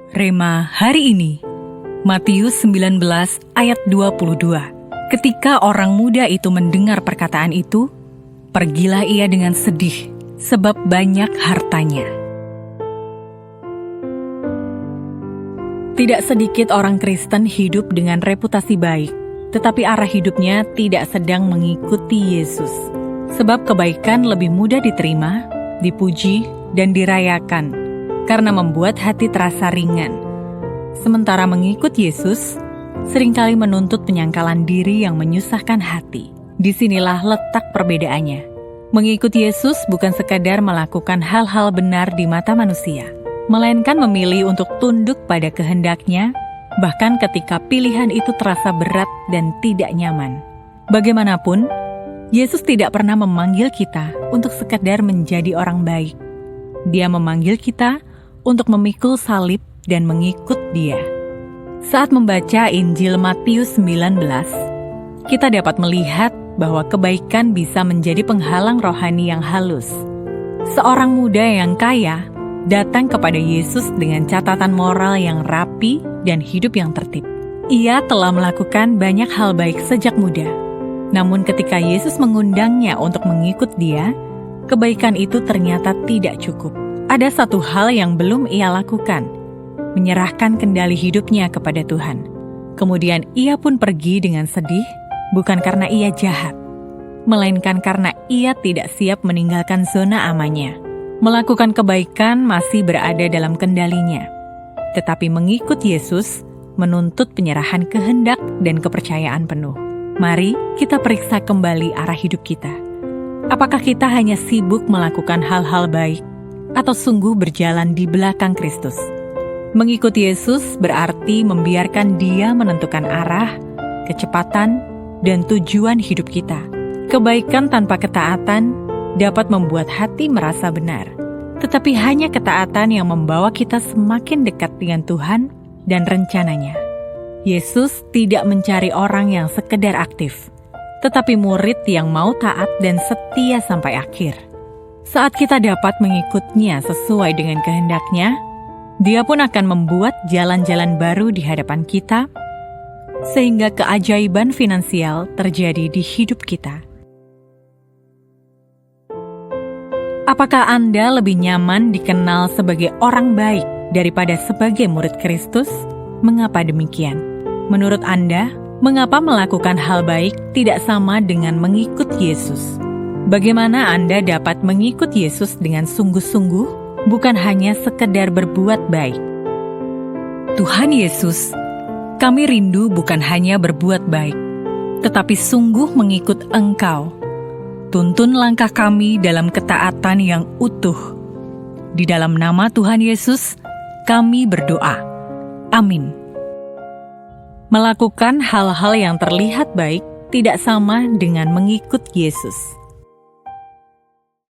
Rema hari ini, Matius 19 ayat 22. Ketika orang muda itu mendengar perkataan itu, pergilah ia dengan sedih, sebab banyak hartanya. Tidak sedikit orang Kristen hidup dengan reputasi baik, tetapi arah hidupnya tidak sedang mengikuti Yesus. Sebab kebaikan lebih mudah diterima, dipuji, dan dirayakan, karena membuat hati terasa ringan. Sementara mengikut Yesus, seringkali menuntut penyangkalan diri yang menyusahkan hati. Disinilah letak perbedaannya. Mengikut Yesus bukan sekadar melakukan hal-hal benar di mata manusia, melainkan memilih untuk tunduk pada kehendaknya, bahkan ketika pilihan itu terasa berat dan tidak nyaman. Bagaimanapun, Yesus tidak pernah memanggil kita untuk sekadar menjadi orang baik. Dia memanggil kita untuk memikul salib dan mengikut Dia. Saat membaca Injil Matius 19, kita dapat melihat bahwa kebaikan bisa menjadi penghalang rohani yang halus. Seorang muda yang kaya datang kepada Yesus dengan catatan moral yang rapi dan hidup yang tertib. Ia telah melakukan banyak hal baik sejak muda. Namun ketika Yesus mengundangnya untuk mengikut Dia, kebaikan itu ternyata tidak cukup. Ada satu hal yang belum ia lakukan, menyerahkan kendali hidupnya kepada Tuhan. Kemudian ia pun pergi dengan sedih, bukan karena ia jahat, melainkan karena ia tidak siap meninggalkan zona amannya. Melakukan kebaikan masih berada dalam kendalinya, tetapi mengikut Yesus menuntut penyerahan kehendak dan kepercayaan penuh. Mari kita periksa kembali arah hidup kita. Apakah kita hanya sibuk melakukan hal-hal baik, atau sungguh berjalan di belakang Kristus? Mengikut Yesus berarti membiarkan Dia menentukan arah, kecepatan, dan tujuan hidup kita. Kebaikan tanpa ketaatan dapat membuat hati merasa benar, tetapi hanya ketaatan yang membawa kita semakin dekat dengan Tuhan dan rencananya. Yesus tidak mencari orang yang sekedar aktif, tetapi murid yang mau taat dan setia sampai akhir. Saat kita dapat mengikutnya sesuai dengan kehendaknya, Dia pun akan membuat jalan-jalan baru di hadapan kita, sehingga keajaiban finansial terjadi di hidup kita. Apakah Anda lebih nyaman dikenal sebagai orang baik daripada sebagai murid Kristus? Mengapa demikian? Menurut Anda, mengapa melakukan hal baik tidak sama dengan mengikut Yesus? Bagaimana Anda dapat mengikut Yesus dengan sungguh-sungguh, bukan hanya sekedar berbuat baik? Tuhan Yesus, kami rindu bukan hanya berbuat baik, tetapi sungguh mengikut Engkau. Tuntun langkah kami dalam ketaatan yang utuh. Di dalam nama Tuhan Yesus, kami berdoa. Amin. Melakukan hal-hal yang terlihat baik tidak sama dengan mengikut Yesus.